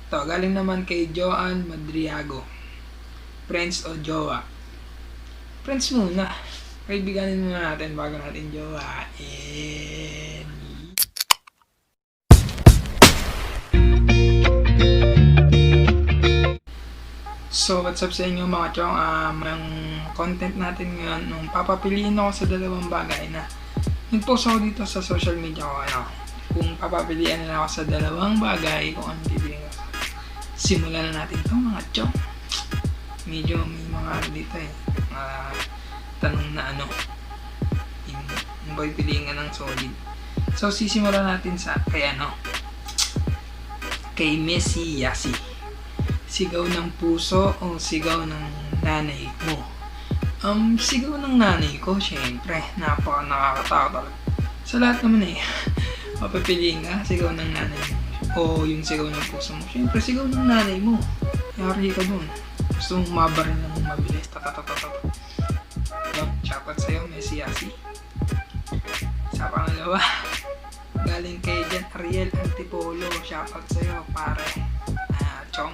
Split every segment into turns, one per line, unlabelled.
To, galing naman kay Joan Madriago. Friends o jowa? Friends muna. Kaibiganin muna natin bago natin jowain. So, what's up sa inyo mga chong? Ang content natin ngayon, nung papapiliin ako sa dalawang bagay na nag-post ako dito sa social media ko, kung papapilian na ako sa dalawang bagay, kung ano pipiliin ko. Simulan na natin ito mga chong. Medyo may mga dito tanong na yung pipiliin ka ng solid. So, sisimulan natin sa kay Messi Yasi. Sigaw ng puso o sigaw ng nanay mo? Sigaw ng nanay ko, syempre. Nakakatakot talaga. Sa lahat naman mapipiliin ka, sigaw ng nanay mo. O yung sigaw ng puso mo. Syempre, sigaw ng nanay mo. Yari ka dun. Gusto mong mabaril ng mabilis. Shoutout sa'yo, Messi Yasi. Sa pangalawa, galing kay Jan Ariel Antipolo. Shoutout sa'yo, pare. Chong.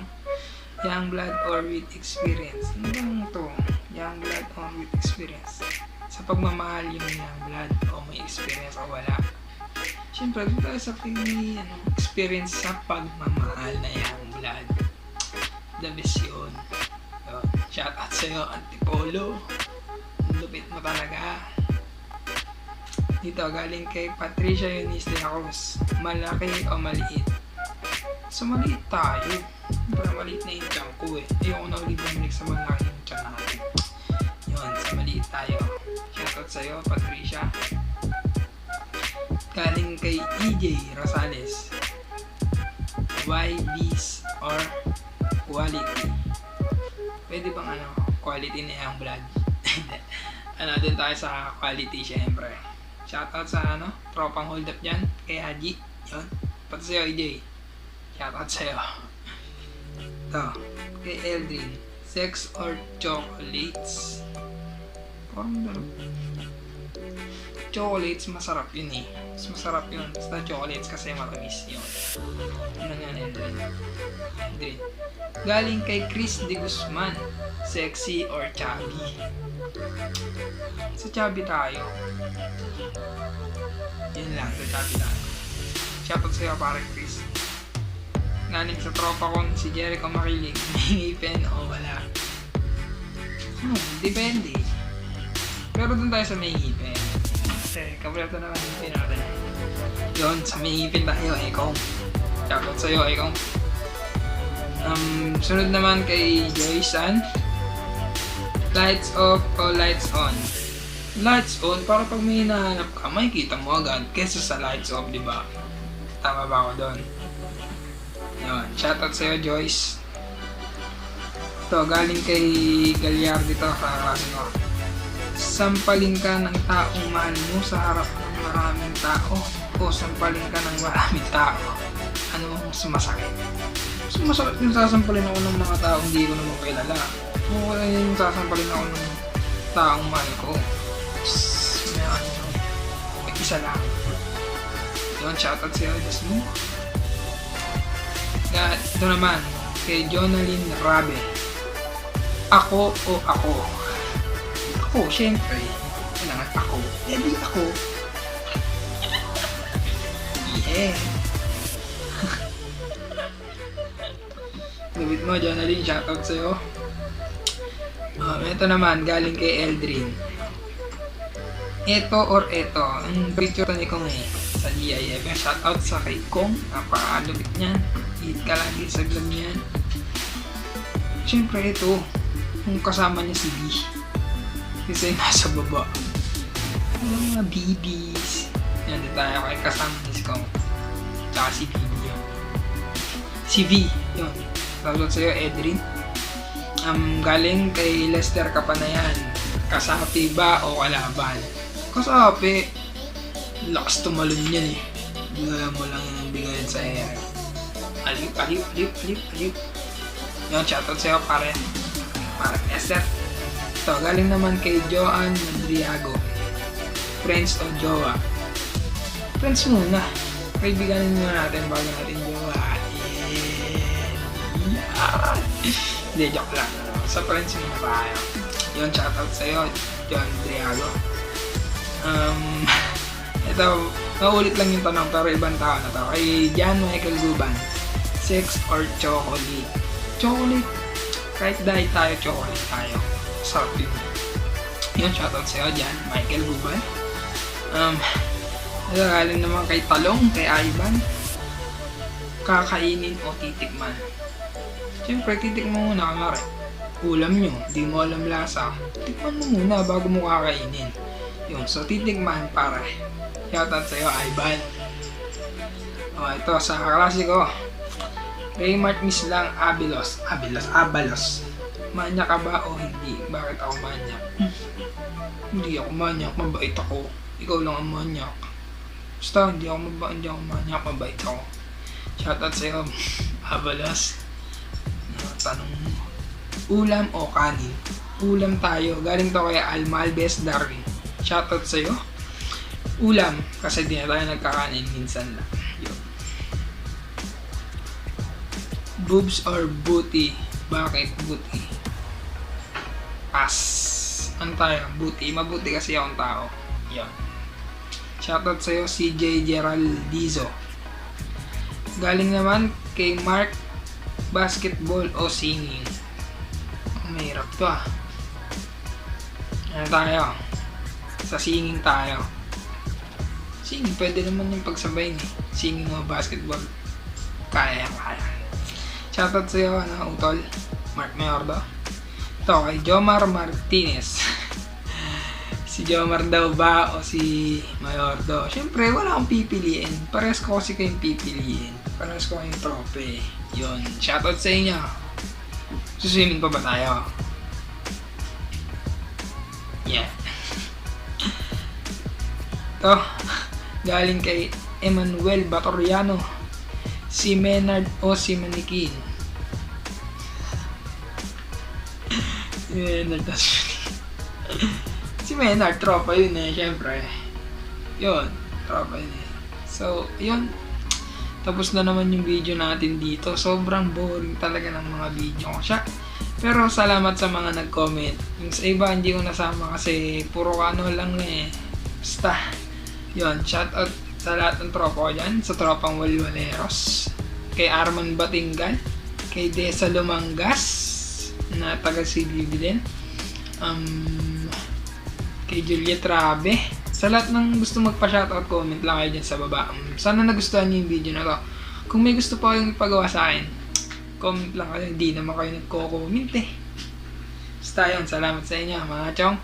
Young blood or with experience? Ano bang ito? Young blood or with experience? Sa pagmamahal yung young blood o may experience o wala? Siyempre, ito tayo sa experience sa pagmamahal na young blood. The best yun. Shout out sa'yo, Antipolo. Lupit mo talaga. Dito, galing kay Patricia Eunice de la Cruz. Malaki o maliit? So, maliit tayo. Para maliit na yung tiyan ko Ayoko na ulit bumalik sa malaki yung tiyan natin. Yun, sa maliit tayo. Shoutout sa'yo, Patricia. Galing kay EJ Rosales. Why this or quality? Pwede bang quality na yung blood? Din tayo sa quality syempre. Shoutout sa tropang hold up dyan. Kay Haji. Yun. Pati sa'yo, EJ. Shoutout sa'yo. Ito, kay Eldrin. Sex or chocolates? Parang chocolates, masarap yun Mas masarap yun. Basta chocolates kasi matamis yun. Ano nga Eldrin? Galing kay Chris de Guzman. Sexy or chubby? Sa chubby tayo. Yun lang, sa chubby tayo. Shoutout sa'yo pare Chris. Galing sa tropa ko si Jericho Makilig. May ngipin o wala? Depende. Pero dun tayo sa may ngipin. Kasi kabalata naman yung ngipin natin. Yun, sa may ngipin tayo, Ekong. Shoutout sa'yo, Ekong. Sunod naman kay Joyce-san. Lights off o lights on? Lights on, para pag may hinahanap ka, makikita mo agad. Kesa sa lights off, diba? Tama ba ako doon? Yun, shoutout sa'yo Joyce. Ito, galing kay Gagliardi to, kaklase ko. Sampalin ka ng taong mahal mo sa harap ng maraming tao o sampalin ka ng maraming tao? Ano ang masakit? Masakit yung sasampalin ako ng mga taong hindi ko naman kilala. O yung sasampalin ako ng taong mahal ko. May isa lang. Yun, shoutout sa'yo Jasmine. Ito naman, kay Jonalyn Rabe. Ako o ako? Ako, syempre. Kailangan ako. Di ako. Yeah. Lubit mo, Jonalyn. Shoutout sa'yo. Ito naman, galing kay Eldrin. Ito or ito. Ang picture ni Kong sa GIF. Shoutout sa kay Kong. Napakalupit niyan. Hit ka lagi sa vlog niyan. Siyempre ito, kung kasama niya si B. Kasi nasa baba. Mga BBs. Yan, dito tayo kay kasama niya si Kong. Tsaka si BB yun. Si V, yun. Tawag sa'yo, Edrin. Galing kay Lester Kapanayan. Kasapi ba o kalaban? Kasapi. Lakas tumalon yan Bigayan mo lang yung bigayan sa air. Alip. Yung shoutout sa'yo pare Esther. Ito, galing naman kay Joan Madriago. Friends o jowa? Friends muna. Kaibiganin muna natin bago natin jowa. Yan. Hindi, joke lang. Sa friends mo na tayo. Yun, shoutout sa'yo, John Driago. Ito, naulit lang yung tanong pero ibang tao na to. Kay Jan Michael Guban, sex or chocolate? Chocolate. Kahit dahil tayo, chocolate tayo. Sarap yun. Yun, shoutout sa'yo, Jan Michael Guban. Nagaling naman kay Talong, kay Ivan. Kakainin o titikman? Siyempre, titikman muna kamari. Ulam nyo, di mo alam lasa. Tikman mo muna bago mo kakainin. Yun, so titikman pare. Shoutout sa'yo, Ivan. O, ito, sa kaklase ko. Raymart Mislang Abalos. Manyak ka ba o hindi? Bakit ako manyak? Hindi ako manyak, mabait ako. Ikaw lang ang manyak. Basta, hindi ako manyak, mabait ako. Shoutout sa'yo, Abalos. Tanong mo. Ulam o kanin? Ulam tayo. Galing to kay Almalbes Darwin. Shoutout sa'yo. Ulam. Kasi di na tayo nagkakanin minsan lang. Yun. Boobs or booty? Bakit booty? Pass. Ano tayo? Booty. Mabuti kasi akong tao. Yun. Shoutout sa'yo, CJ Geraldizo. Galing naman kay Mark, basketball o singing? Mahirap to ah. Ano tayo? Sa singing tayo. Singing, pwede naman yung pagsabay ni singing o basketball. Kaya. Shoutout sa'yo, Utol. Mark Mayordo. Ito kay Jomar Martinez. Si Jomar daw ba o si Mayordo? Siyempre, wala akong pipiliin. Parehas ko kasi kayong pipiliin. Parehas ko kayong trope. Yun. Shoutout sa inyo. Suswimming pa ba tayo? Yeah. Ito. Galing kay Emmanuel Batoriano. Si Menard o si Manikin? Si Menard o si Manikin? Si Menard, tropa yun eh, syempre. Yun, tropa yun eh. So, yun. Tapos na naman yung video natin dito. Sobrang boring talaga ng mga video ko siya. Pero salamat sa mga nag-comment. Yung sa iba hindi ko nasama kasi puro ano lang eh. Basta. Yun, shoutout sa lahat ng tropa ko dyan. Sa tropang Walwaleros. Kay Arman Batingan. Kay Desa Lumangas. Na taga CBB din. Kay Juliet Rabe. Sa lahat ng gusto magpa-shoutout, comment lang kayo dyan sa baba. Sana nagustuhan niyo yung video na to. Kung may gusto pa kayong ipagawa sa akin, comment lang kayo. Hindi naman kayo nagko-comment eh. Basta yun, salamat sa inyo mga chong.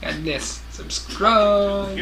God bless. Subscribe!